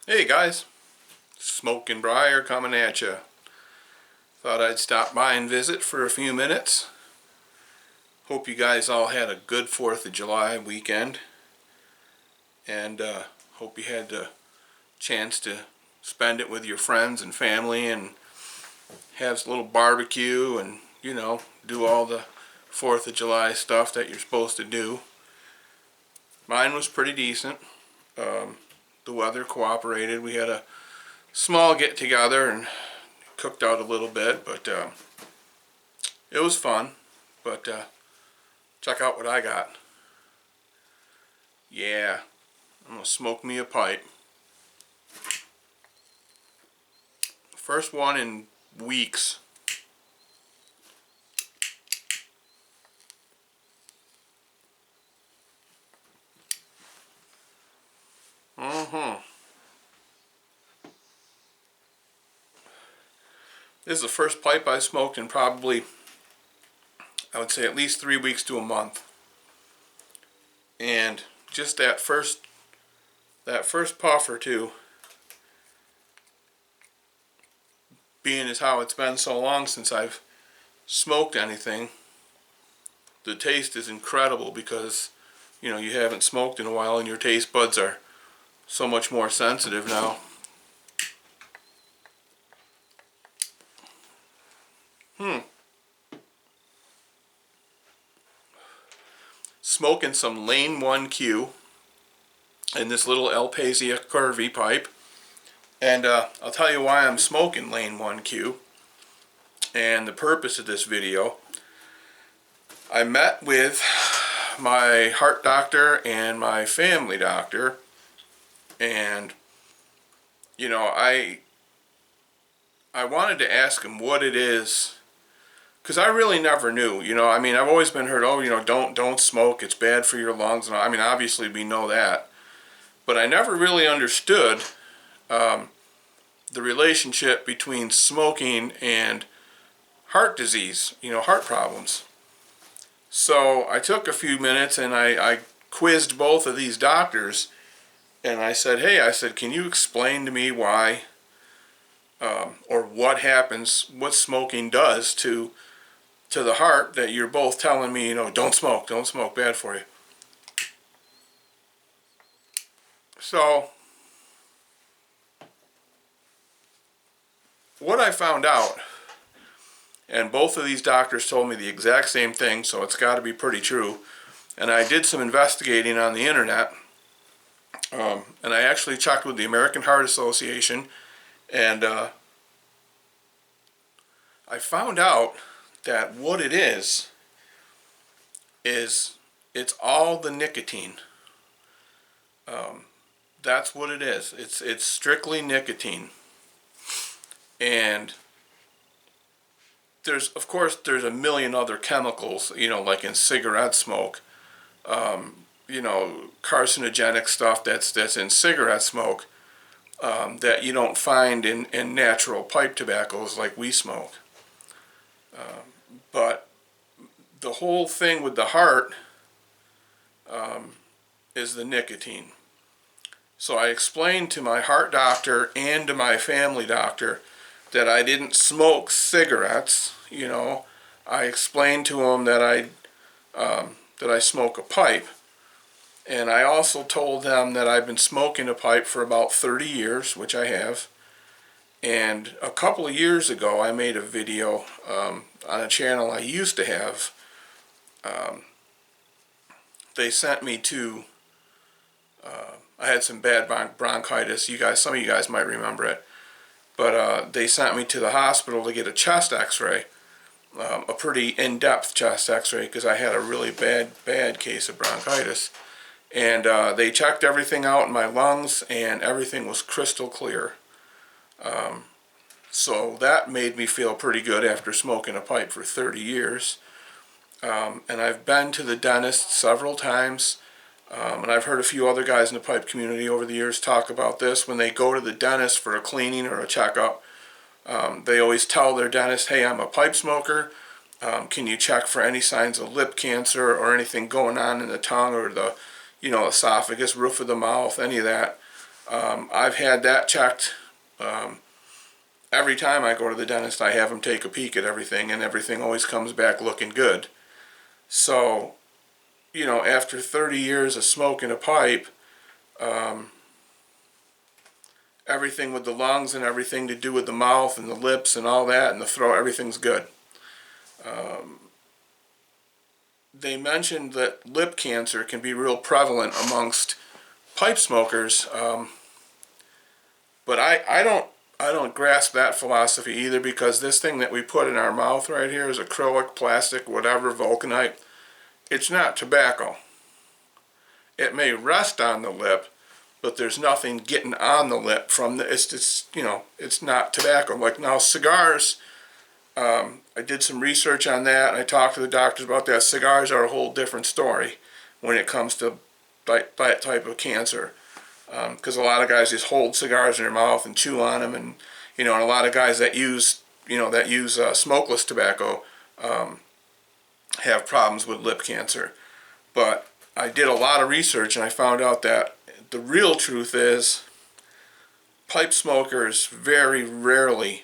Hey guys, Smoke and Briar coming at you. Thought I'd stop by and visit for a few minutes. Hope you guys all had a good 4th of July weekend, and hope you had the chance to spend it with your friends and family and have a little barbecue and, do all the 4th of July stuff that you're supposed to do. Mine was pretty decent. The weather cooperated. We had a small get together and cooked out a little bit, but it was fun. But check out what I got. Yeah, I'm gonna smoke me a pipe. First one in weeks. This is the first pipe I smoked in probably, I would say, at least 3 weeks to a month. And just that first puff or two, being as how it's been so long since I've smoked anything, the taste is incredible because you haven't smoked in a while and your taste buds are so much more sensitive now. Smoking some Lane 1Q in this little Alpasia curvy pipe. And I'll tell you why I'm smoking Lane 1Q and the purpose of this video. I met with my heart doctor and my family doctor, and I wanted to ask him what it is, because I really never knew. I've always been heard, don't smoke, it's bad for your lungs. And obviously we know that, but I never really understood the relationship between smoking and heart disease, heart problems. So I took a few minutes and I quizzed both of these doctors, and I said, can you explain to me why or what happens, what smoking does to the heart, that you're both telling me, don't smoke, bad for you. So what I found out, and both of these doctors told me the exact same thing, so it's got to be pretty true, and I did some investigating on the internet, and I actually checked with the American Heart Association, and I found out that what it is it's all the nicotine. That's what it is. It's strictly nicotine. And there's a million other chemicals, like in cigarette smoke, carcinogenic stuff that's in cigarette smoke, that you don't find in natural pipe tobaccos like we smoke. But the whole thing with the heart is the nicotine. So I explained to my heart doctor and to my family doctor that I didn't smoke cigarettes. I explained to them that I smoke a pipe, and I also told them that I've been smoking a pipe for about 30 years, which I have. And a couple of years ago, I made a video on a channel I used to have. They sent me to. I had some bad bronchitis. Some of you guys might remember it. But they sent me to the hospital to get a chest X-ray, a pretty in-depth chest X-ray, because I had a really bad case of bronchitis. And they checked everything out in my lungs, and everything was crystal clear. So that made me feel pretty good after smoking a pipe for 30 years. And I've been to the dentist several times. And I've heard a few other guys in the pipe community over the years talk about this. When they go to the dentist for a cleaning or a checkup, they always tell their dentist, hey, I'm a pipe smoker. Can you check for any signs of lip cancer or anything going on in the tongue or the esophagus, roof of the mouth, any of that? I've had that checked. Every time I go to the dentist, I have them take a peek at everything, and everything always comes back looking good. So, you know, after 30 years of smoking a pipe, everything with the lungs and everything to do with the mouth and the lips and all that and the throat, everything's good. They mentioned that lip cancer can be real prevalent amongst pipe smokers, but I don't grasp that philosophy either, because this thing that we put in our mouth right here is acrylic, plastic, whatever, vulcanite. It's not tobacco. It may rest on the lip, but there's nothing getting on the lip from the, it's you know, it's not tobacco. Like now cigars, I did some research on that, and I talked to the doctors about that. Cigars are a whole different story when it comes to that type of cancer, because a lot of guys just hold cigars in their mouth and chew on them, and you know, and a lot of guys that use smokeless tobacco have problems with lip cancer. But I did a lot of research, and I found out that the real truth is pipe smokers very rarely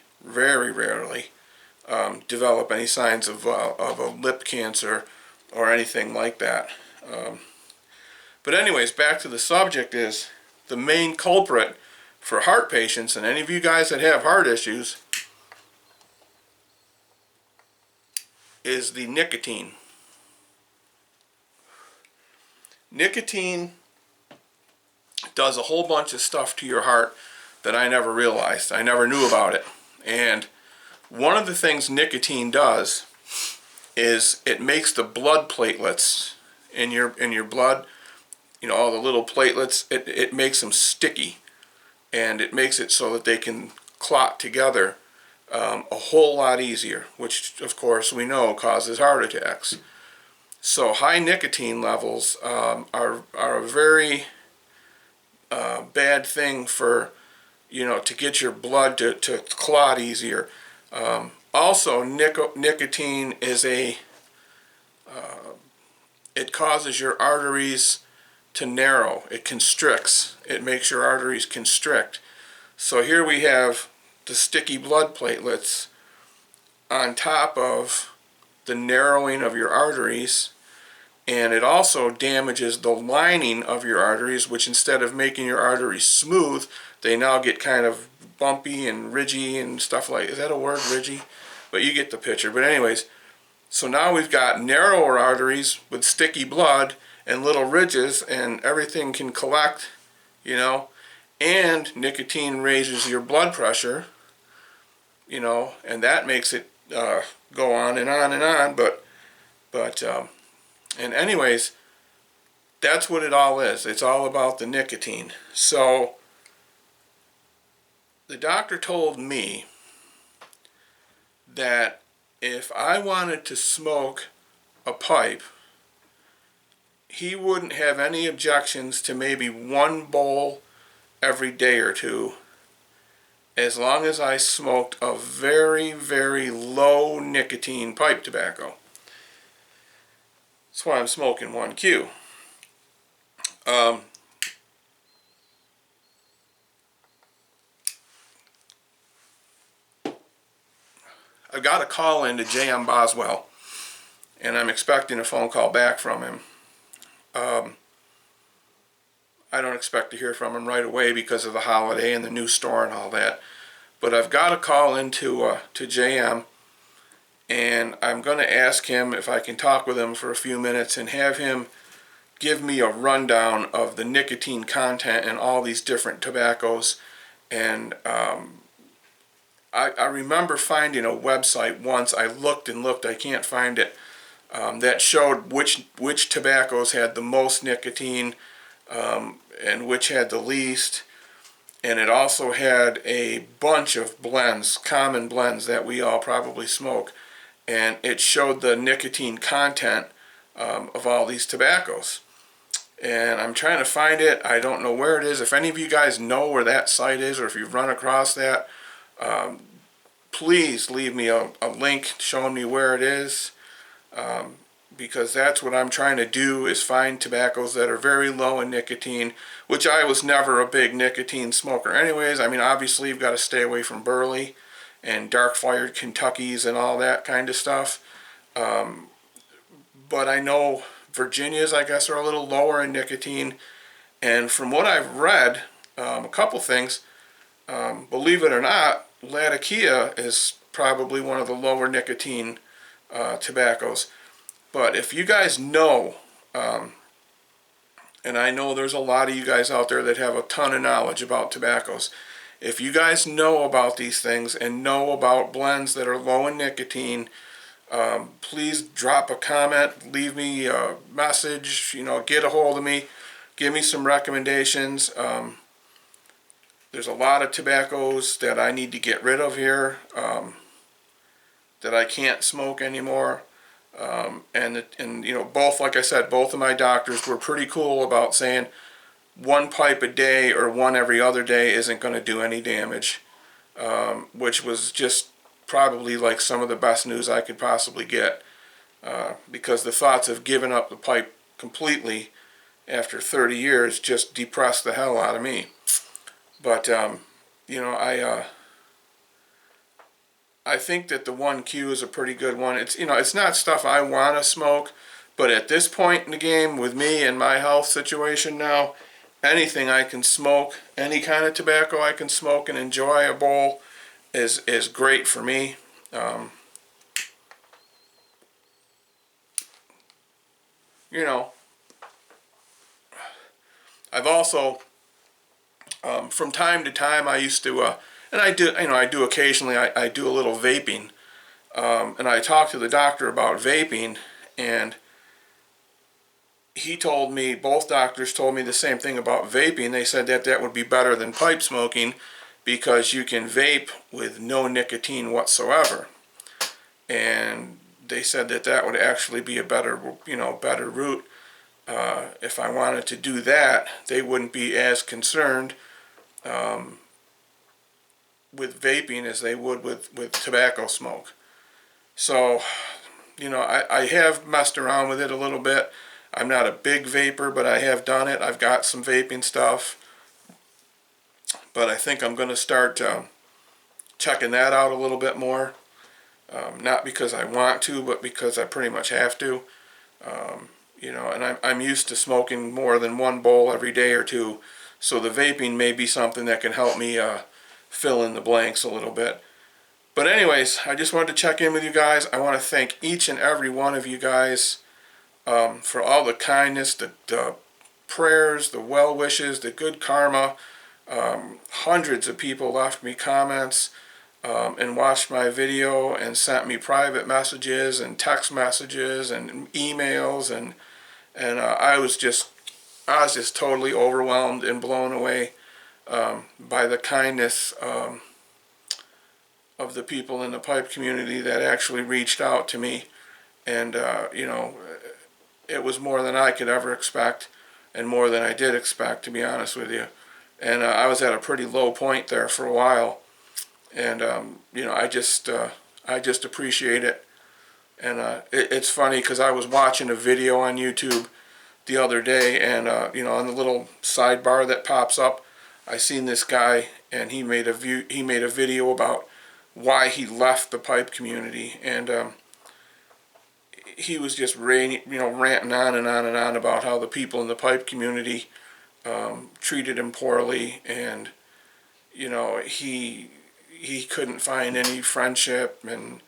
develop any signs of a lip cancer or anything like that. But anyways, back to the subject, is the main culprit for heart patients, and any of you guys that have heart issues, is the nicotine. Nicotine does a whole bunch of stuff to your heart that I never realized. I never knew about it. And one of the things nicotine does is it makes the blood platelets in your blood, you know, all the little platelets, it makes them sticky, and it makes it so that they can clot together a whole lot easier, which of course we know causes heart attacks. So high nicotine levels are a very bad thing for, you know, to get your blood to clot easier. Also, nicotine is it causes your arteries to narrow. It constricts. It makes your arteries constrict. So here we have the sticky blood platelets on top of the narrowing of your arteries, and it also damages the lining of your arteries, which instead of making your arteries smooth, they now get kind of bumpy and ridgy and stuff like, is that a word, ridgy? But you get the picture. But anyways, so now we've got narrower arteries with sticky blood and little ridges, and everything can collect, you know, and nicotine raises your blood pressure, you know, and that makes it go on and on and on. And anyways, that's what it all is. It's all about the nicotine. So the doctor told me that if I wanted to smoke a pipe, he wouldn't have any objections to maybe one bowl every day or two, as long as I smoked a very, very low nicotine pipe tobacco. That's why I'm smoking 1Q. I've got a call in to J.M. Boswell, and I'm expecting a phone call back from him. I don't expect to hear from him right away because of the holiday and the new store and all that. But I've got a call into to JM, and I'm going to ask him if I can talk with him for a few minutes and have him give me a rundown of the nicotine content in all these different tobaccos. And I remember finding a website once. I looked and looked, I can't find it, that showed which tobaccos had the most nicotine and which had the least. And it also had a bunch of blends, common blends that we all probably smoke. And it showed the nicotine content of all these tobaccos. And I'm trying to find it. I don't know where it is. If any of you guys know where that site is, or if you've run across that, please leave me a link showing me where it is. because that's what I'm trying to do, is find tobaccos that are very low in nicotine, which I was never a big nicotine smoker anyways. I mean, obviously you've got to stay away from burley and dark fired Kentuckys and all that kind of stuff. But I know Virginias, I guess, are a little lower in nicotine. And from what I've read, a couple things, believe it or not, Latakia is probably one of the lower nicotine tobaccos. But if you guys know, and I know there's a lot of you guys out there that have a ton of knowledge about tobaccos, if you guys know about these things and know about blends that are low in nicotine, please drop a comment, leave me a message, get a hold of me, give me some recommendations. There's a lot of tobaccos that I need to get rid of here, that I can't smoke anymore. And both, like I said, both of my doctors were pretty cool about saying one pipe a day or one every other day isn't going to do any damage, which was just probably like some of the best news I could possibly get, because the thoughts of giving up the pipe completely after 30 years just depressed the hell out of me. But I think that the 1Q is a pretty good one. It's not stuff I want to smoke, but at this point in the game with me and my health situation now, anything I can smoke, any kind of tobacco I can smoke and enjoy a bowl is great for me. I've also, from time to time, I used to, and I do occasionally, I do a little vaping, and I talked to the doctor about vaping, and he told me, both doctors told me the same thing about vaping. They said that would be better than pipe smoking because you can vape with no nicotine whatsoever. And they said that would actually be a better route. If I wanted to do that, they wouldn't be as concerned with vaping as they would with tobacco smoke. So, I have messed around with it a little bit. I'm not a big vapor, but I have done it. I've got some vaping stuff. But I think I'm going to start checking that out a little bit more. Not because I want to, but because I pretty much have to. And I'm used to smoking more than one bowl every day or two. So the vaping may be something that can help me fill in the blanks a little bit. But anyways, I just wanted to check in with you guys. I want to thank each and every one of you guys for all the kindness, the prayers, the well wishes, the good karma. Hundreds of people left me comments and watched my video and sent me private messages and text messages and emails, and I was just totally overwhelmed and blown away by the kindness of the people in the pipe community that actually reached out to me. And it was more than I could ever expect, and more than I did expect, to be honest with you. And I was at a pretty low point there for a while, and I just appreciate it. And it's funny because I was watching a video on YouTube the other day, and on the little sidebar that pops up, I seen this guy, and he made a video about why he left the pipe community, and he was just ranting on and on and on about how the people in the pipe community treated him poorly, and he couldn't find any friendship, and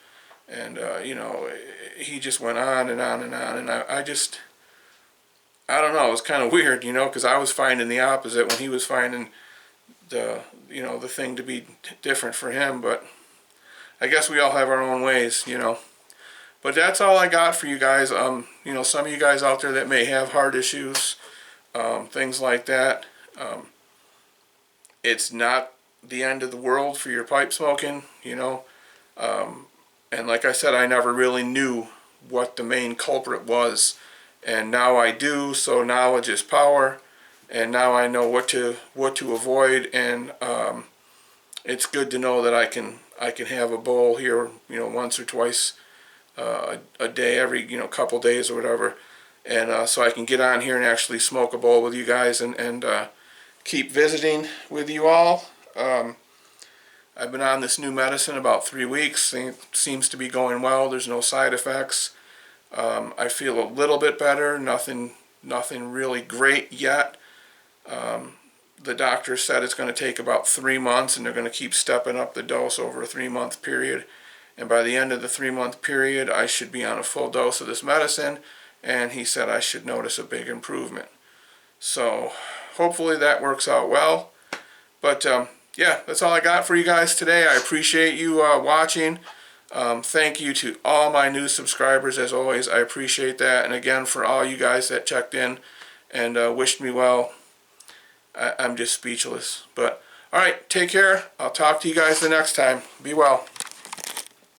he just went on and on and on, and I don't know, it was kind of weird, because I was finding the opposite when he was finding the thing to be different for him. But I guess we all have our own ways, But that's all I got for you guys. Some of you guys out there that may have heart issues, things like that. It's not the end of the world for your pipe smoking, And like I said, I never really knew what the main culprit was. And now I do, so knowledge is power. And now I know what to avoid, and it's good to know that I can have a bowl here, once or twice a day every couple days or whatever, and so I can get on here and actually smoke a bowl with you guys and keep visiting with you all. I've been on this new medicine about 3 weeks. It seems to be going well. There's no side effects. I feel a little bit better. Nothing really great yet. The doctor said it's going to take about 3 months, and they're going to keep stepping up the dose over a 3-month period. And by the end of the 3-month period, I should be on a full dose of this medicine, and he said I should notice a big improvement. So hopefully that works out well. But yeah, that's all I got for you guys today. I appreciate you watching. Thank you to all my new subscribers, as always. I appreciate that. And again, for all you guys that checked in and wished me well, I'm just speechless. But all right, take care. I'll talk to you guys the next time. Be well.